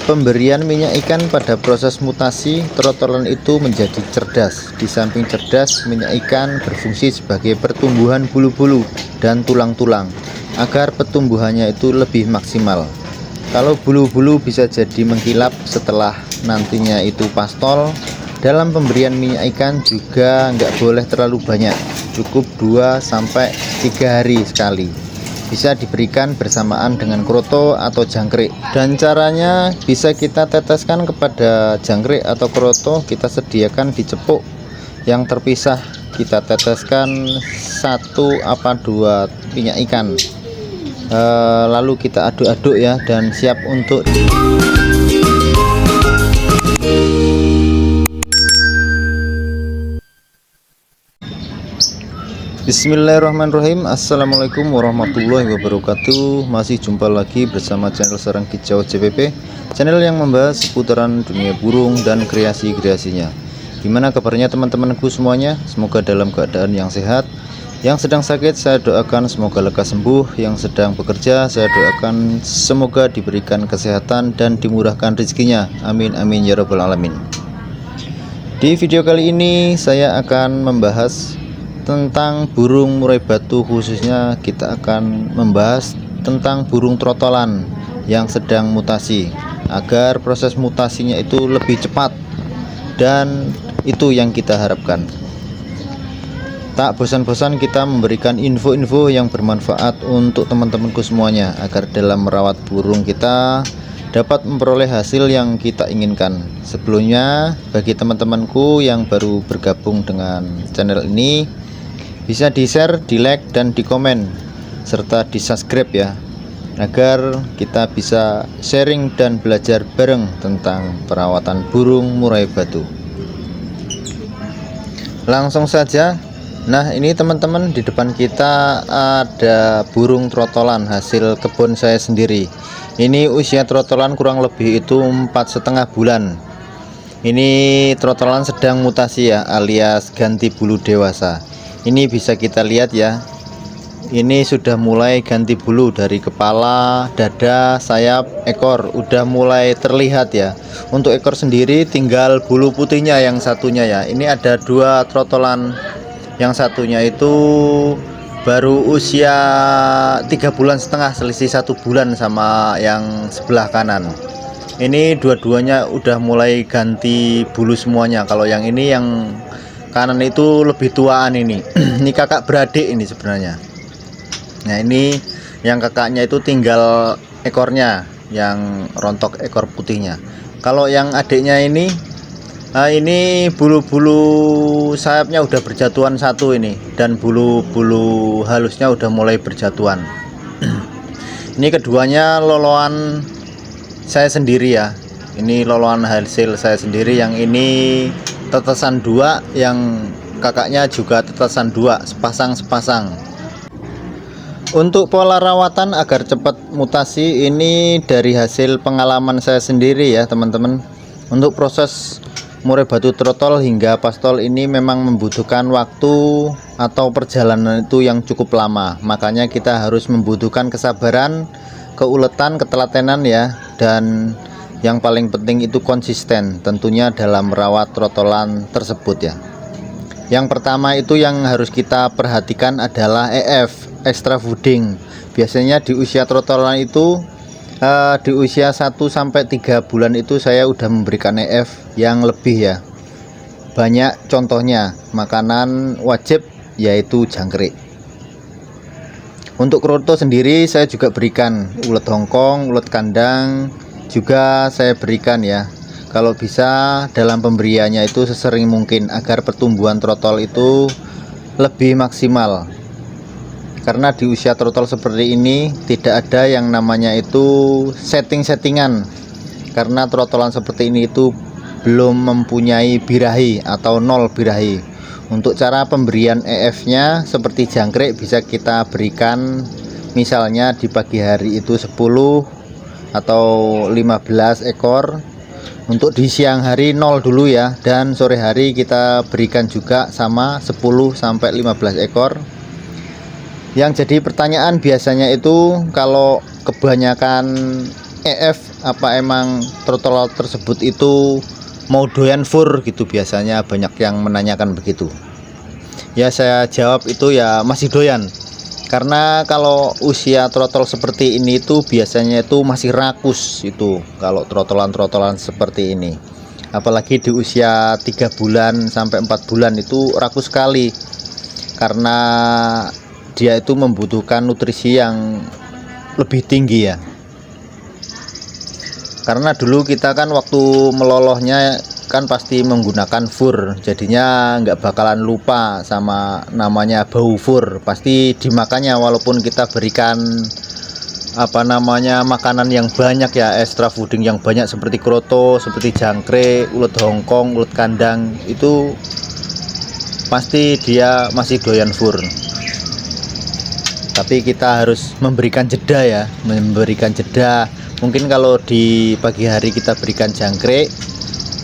Pemberian minyak ikan pada proses mutasi trotolan itu menjadi cerdas. Di samping cerdas, minyak ikan berfungsi sebagai pertumbuhan bulu-bulu dan tulang-tulang agar pertumbuhannya itu lebih maksimal. Kalau bulu-bulu bisa jadi mengkilap setelah nantinya itu pastol. Dalam pemberian minyak ikan juga nggak boleh terlalu banyak, cukup 2-3 hari sekali. Bisa diberikan bersamaan dengan kroto atau jangkrik, dan caranya bisa kita teteskan kepada jangkrik atau kroto. Kita sediakan di cepuk yang terpisah, kita teteskan 1-2 minyak ikan, lalu kita aduk-aduk ya, dan siap untuk Bismillahirrahmanirrahim. Assalamualaikum warahmatullahi wabarakatuh. Masih jumpa lagi bersama channel Sarang Kicau CPP, channel yang membahas seputaran dunia burung dan kreasi-kreasinya. Gimana kabarnya teman-temanku semuanya? Semoga dalam keadaan yang sehat. Yang sedang sakit saya doakan semoga lekas sembuh. Yang sedang bekerja saya doakan semoga diberikan kesehatan dan dimurahkan rezekinya. Amin amin ya rabbal alamin. Di video kali ini saya akan membahas tentang burung murai batu, khususnya kita akan membahas tentang burung trotolan yang sedang mutasi agar proses mutasinya itu lebih cepat, dan itu yang kita harapkan. Tak bosan-bosan kita memberikan info-info yang bermanfaat untuk teman-temanku semuanya agar dalam merawat burung kita dapat memperoleh hasil yang kita inginkan. Sebelumnya, bagi teman-temanku yang baru bergabung dengan channel ini, bisa di-share, di-like, dan di-komen, serta di-subscribe ya, agar kita bisa sharing dan belajar bareng tentang perawatan burung murai batu. Langsung saja. Nah, ini teman-teman, di depan kita ada burung trotolan hasil kebun saya sendiri. Ini usia trotolan kurang lebih itu 4,5 bulan. Ini trotolan sedang mutasi ya, alias ganti bulu dewasa. Ini bisa kita lihat ya, ini sudah mulai ganti bulu dari kepala, dada, sayap, ekor, udah mulai terlihat ya. Untuk ekor sendiri tinggal bulu putihnya yang satunya ya. Ini ada 2 trotolan, yang satunya itu baru usia 3,5 bulan, selisih 1 bulan sama yang sebelah kanan. Ini dua-duanya udah mulai ganti bulu semuanya. Kalau yang ini, yang kanan itu lebih tuaan ini. Ini kakak beradik ini sebenarnya. Nah, ini yang kakaknya itu tinggal ekornya yang rontok, ekor putihnya. Kalau yang adiknya ini, ini bulu-bulu sayapnya udah berjatuhan satu ini, dan bulu-bulu halusnya udah mulai berjatuhan. Ini keduanya loloan saya sendiri ya. Ini loloan hasil saya sendiri. Yang ini tetesan 2, yang kakaknya juga tetesan 2, sepasang. Untuk pola rawatan agar cepat mutasi ini dari hasil pengalaman saya sendiri ya teman-teman. Untuk proses murai batu trotol hingga pastol ini memang membutuhkan waktu atau perjalanan itu yang cukup lama. Makanya kita harus membutuhkan kesabaran, keuletan, ketelatenan ya, dan yang paling penting itu konsisten tentunya dalam merawat trotolan tersebut ya. Yang pertama itu yang harus kita perhatikan adalah EF, extra fooding. Biasanya di usia trotolan itu di usia 1-3 bulan itu saya udah memberikan EF yang lebih ya. Banyak contohnya makanan wajib yaitu jangkrik. Untuk kroto sendiri saya juga berikan ulet Hongkong, ulet kandang juga saya berikan ya. Kalau bisa dalam pemberiannya itu sesering mungkin agar pertumbuhan trotol itu lebih maksimal. Karena di usia trotol seperti ini tidak ada yang namanya itu setting-settingan. Karena trotolan seperti ini itu belum mempunyai birahi atau 0 birahi. Untuk cara pemberian EF-nya seperti jangkrik bisa kita berikan misalnya di pagi hari itu 10 atau 15 ekor. Untuk di siang hari 0 dulu ya, dan sore hari kita berikan juga sama 10-15 ekor. Yang jadi pertanyaan biasanya itu kalau kebanyakan EF apa emang trotol tersebut itu mau doyan fur gitu, biasanya banyak yang menanyakan begitu. Ya saya jawab itu ya masih doyan, karena kalau usia trotol seperti ini itu biasanya itu masih rakus itu kalau trotolan-trotolan seperti ini. Apalagi di usia 3 bulan sampai 4 bulan itu rakus sekali, karena dia itu membutuhkan nutrisi yang lebih tinggi ya. Karena dulu kita kan waktu melolohnya kan pasti menggunakan fur, jadinya nggak bakalan lupa sama namanya bau fur, pasti dimakannya walaupun kita berikan apa namanya makanan yang banyak ya, extra fooding yang banyak seperti kroto, seperti jangkrik, ulet hongkong, ulet kandang, itu pasti dia masih doyan fur. Tapi kita harus memberikan jeda ya, memberikan jeda. Mungkin kalau di pagi hari kita berikan jangkrik,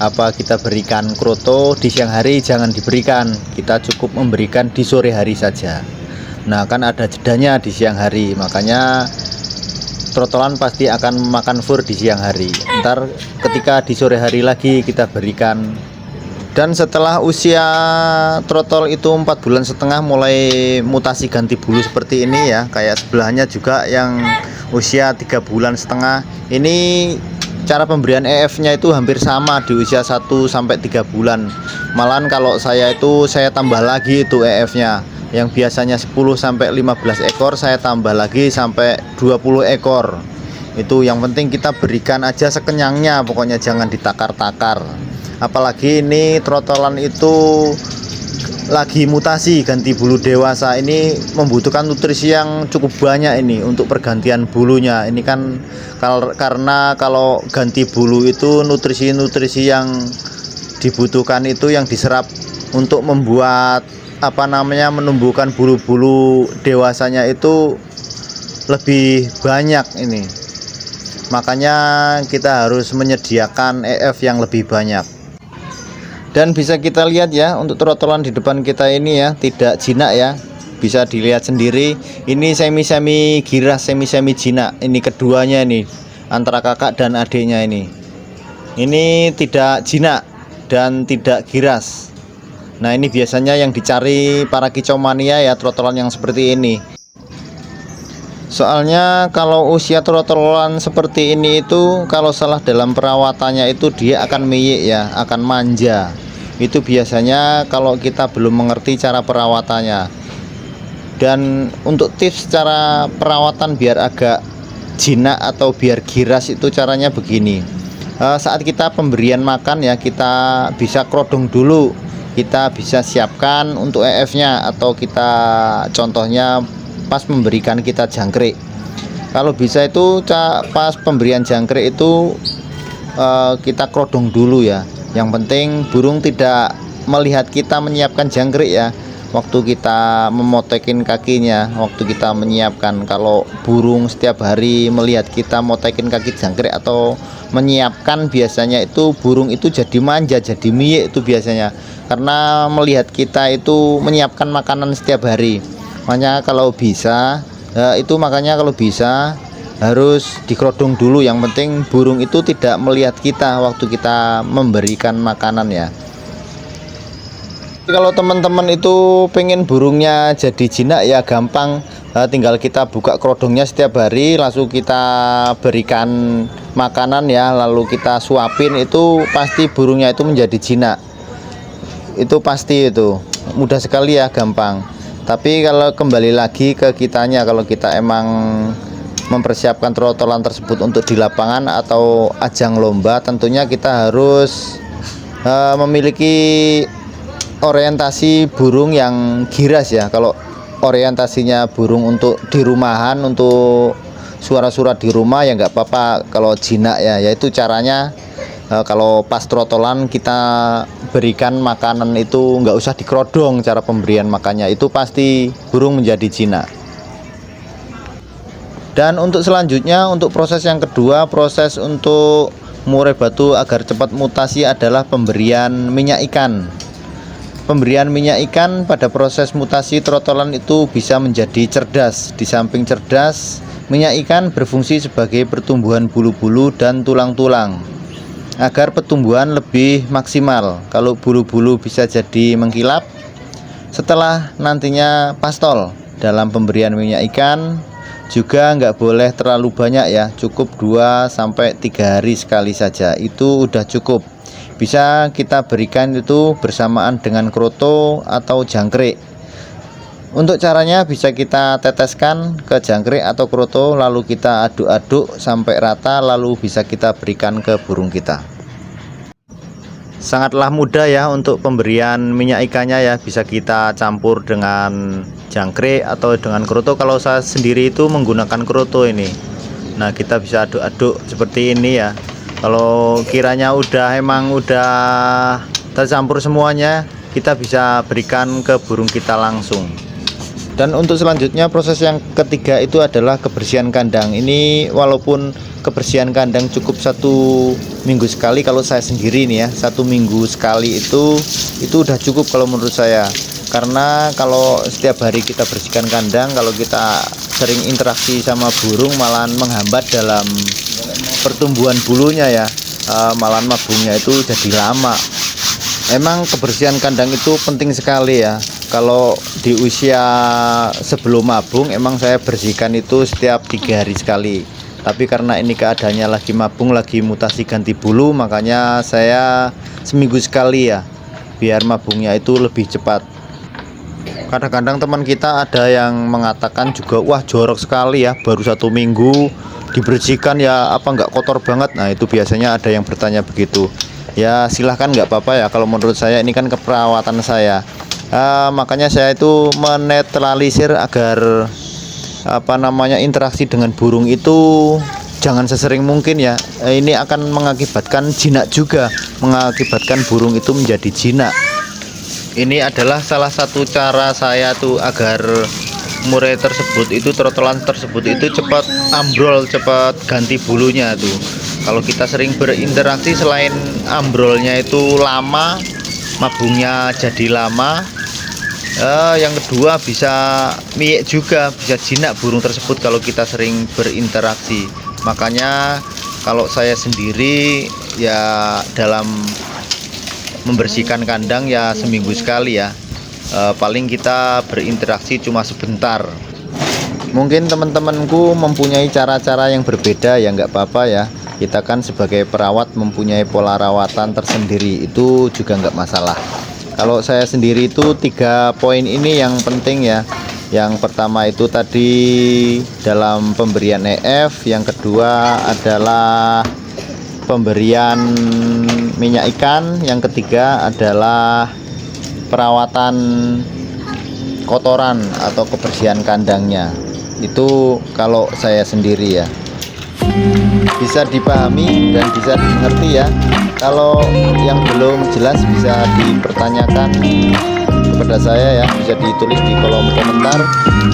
apa kita berikan kroto, di siang hari jangan diberikan, kita cukup memberikan di sore hari saja. Nah kan ada jedanya di siang hari, makanya trotolan pasti akan makan fur di siang hari. Ntar ketika di sore hari lagi kita berikan. Dan setelah usia trotol itu 4 bulan setengah mulai mutasi ganti bulu seperti ini ya, kayak sebelahnya juga yang usia 3 bulan setengah. Ini cara pemberian EF nya itu hampir sama di usia 1 sampai 3 bulan. Malahan kalau saya itu saya tambah lagi itu EF nya, yang biasanya 10 sampai 15 ekor saya tambah lagi sampai 20 ekor. Itu yang penting kita berikan aja sekenyangnya, pokoknya jangan ditakar-takar. Apalagi ini trotolan itu lagi mutasi ganti bulu dewasa, ini membutuhkan nutrisi yang cukup banyak ini untuk pergantian bulunya. Ini kan karena kalau ganti bulu itu nutrisi-nutrisi yang dibutuhkan itu yang diserap untuk membuat apa namanya menumbuhkan bulu-bulu dewasanya itu lebih banyak ini. Makanya kita harus menyediakan EF yang lebih banyak. Dan bisa kita lihat ya, untuk trotolan di depan kita ini ya tidak jinak ya, bisa dilihat sendiri. Ini semi-semi giras, semi-semi jinak. Ini keduanya ini, antara kakak dan adiknya ini tidak jinak dan tidak giras. Nah ini biasanya yang dicari para kicomania ya, trotolan yang seperti ini. Soalnya kalau usia trotolan seperti ini itu kalau salah dalam perawatannya itu dia akan meyek ya, akan manja. Itu biasanya kalau kita belum mengerti cara perawatannya. Dan untuk tips cara perawatan biar agak jinak atau biar giras itu caranya begini. Saat kita pemberian makan ya, kita bisa krodong dulu, kita bisa siapkan untuk EF nya, atau kita contohnya pas memberikan kita jangkrik, kalau bisa itu pas pemberian jangkrik itu kita krodong dulu ya. Yang penting burung tidak melihat kita menyiapkan jangkrik ya, waktu kita memotekin kakinya, waktu kita menyiapkan. Kalau burung setiap hari melihat kita motekin kaki jangkrik atau menyiapkan, biasanya itu burung itu jadi manja, jadi miyek itu biasanya, karena melihat kita itu menyiapkan makanan setiap hari. Makanya kalau bisa harus dikrodong dulu. Yang penting burung itu tidak melihat kita waktu kita memberikan makanan ya. Kalau teman-teman itu pengen burungnya jadi jinak ya gampang, tinggal kita buka krodongnya setiap hari, langsung kita berikan makanan ya, lalu kita suapin, itu pasti burungnya itu menjadi jinak. Itu pasti, itu mudah sekali ya, gampang. Tapi kalau kembali lagi ke kitanya, kalau kita emang mempersiapkan trotolan tersebut untuk di lapangan atau ajang lomba, tentunya kita harus memiliki orientasi burung yang giras ya. Kalau orientasinya burung untuk di rumahan, untuk suara-suara di rumah ya nggak apa-apa kalau jinak ya. Yaitu caranya kalau pas trotolan kita berikan makanan itu nggak usah dikrodong, cara pemberian makannya itu pasti burung menjadi jinak. Dan untuk selanjutnya, untuk proses yang kedua, proses untuk murai batu agar cepat mutasi adalah pemberian minyak ikan. Pemberian minyak ikan pada proses mutasi trotolan itu bisa menjadi cerdas. Di samping cerdas, minyak ikan berfungsi sebagai pertumbuhan bulu-bulu dan tulang-tulang agar pertumbuhan lebih maksimal. Kalau bulu-bulu bisa jadi mengkilap, setelah nantinya pastol. Dalam pemberian minyak ikan juga nggak boleh terlalu banyak ya, cukup 2-3 hari sekali saja, itu udah cukup. Bisa kita berikan itu bersamaan dengan kroto atau jangkrik. Untuk caranya bisa kita teteskan ke jangkrik atau kroto, lalu kita aduk-aduk sampai rata, lalu bisa kita berikan ke burung kita. Sangatlah mudah ya untuk pemberian minyak ikannya ya, bisa kita campur dengan jangkrik atau dengan kroto. Kalau saya sendiri itu menggunakan kroto ini. Nah, kita bisa aduk-aduk seperti ini ya. Kalau kiranya emang udah tercampur semuanya, kita bisa berikan ke burung kita langsung. Dan untuk selanjutnya proses yang ketiga itu adalah kebersihan kandang. Ini walaupun kebersihan kandang cukup 1 minggu sekali, kalau saya sendiri nih ya 1 minggu sekali itu udah cukup kalau menurut saya. Karena kalau setiap hari kita bersihkan kandang, kalau kita sering interaksi sama burung malahan menghambat dalam pertumbuhan bulunya ya, malahan mabungnya itu jadi lama. Emang kebersihan kandang itu penting sekali ya. Kalau di usia sebelum mabung emang saya bersihkan itu setiap 3 hari sekali. Tapi karena ini keadaannya lagi mabung, lagi mutasi ganti bulu, makanya saya seminggu sekali ya, biar mabungnya itu lebih cepat. Kadang-kadang teman kita ada yang mengatakan juga, wah jorok sekali ya, baru 1 minggu dibersihkan ya, apa nggak kotor banget. Nah itu biasanya ada yang bertanya begitu. Ya silahkan, nggak apa-apa ya, kalau menurut saya ini kan keperawatan saya. Makanya saya itu menetralisir agar interaksi dengan burung itu jangan sesering mungkin ya. Ini akan mengakibatkan jinak juga, mengakibatkan burung itu menjadi jinak. Ini adalah salah satu cara saya tuh agar murai tersebut itu, trotolan tersebut itu cepat ambrol, cepat ganti bulunya tuh. Kalau kita sering berinteraksi, selain ambrolnya itu lama, mabungnya jadi lama, yang kedua bisa miyek juga, bisa jinak burung tersebut kalau kita sering berinteraksi. Makanya kalau saya sendiri ya dalam membersihkan kandang ya seminggu sekali ya, paling kita berinteraksi cuma sebentar. Mungkin teman-temanku mempunyai cara-cara yang berbeda ya, nggak apa-apa ya. Kita kan sebagai perawat mempunyai pola rawatan tersendiri, itu juga nggak masalah. Kalau saya sendiri itu 3 poin ini yang penting ya. Yang pertama itu tadi dalam pemberian EF, yang kedua adalah pemberian minyak ikan, yang ketiga adalah perawatan kotoran atau kebersihan kandangnya. Itu kalau saya sendiri ya, bisa dipahami dan bisa dimengerti ya. Kalau yang belum jelas bisa dipertanyakan kepada saya ya, bisa ditulis di kolom komentar,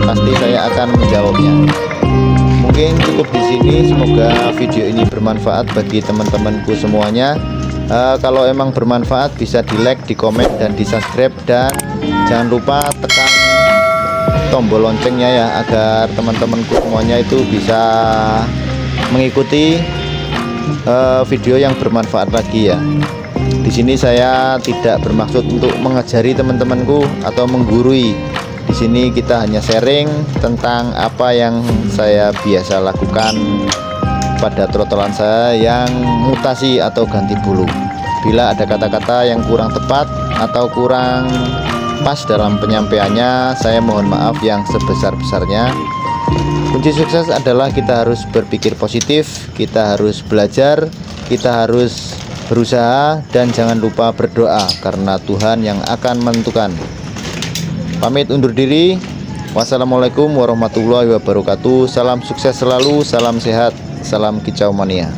pasti saya akan menjawabnya. Mungkin cukup di sini, semoga video ini bermanfaat bagi teman-temanku semuanya. Kalau emang bermanfaat bisa di like, di komen, dan di subscribe, dan jangan lupa tekan tombol loncengnya ya, agar teman-temanku semuanya itu bisa mengikuti video yang bermanfaat lagi ya. Di sini saya tidak bermaksud untuk mengajari teman-temanku atau menggurui. Di sini kita hanya sharing tentang apa yang saya biasa lakukan pada trotolan saya yang mutasi atau ganti bulu. Bila ada kata-kata yang kurang tepat atau kurang pas dalam penyampaiannya, saya mohon maaf yang sebesar-besarnya. Kunci sukses adalah kita harus berpikir positif, kita harus belajar, kita harus berusaha, dan jangan lupa berdoa karena Tuhan yang akan menentukan. Pamit undur diri. Wassalamualaikum warahmatullahi wabarakatuh. Salam sukses selalu, salam sehat, salam kicau mania.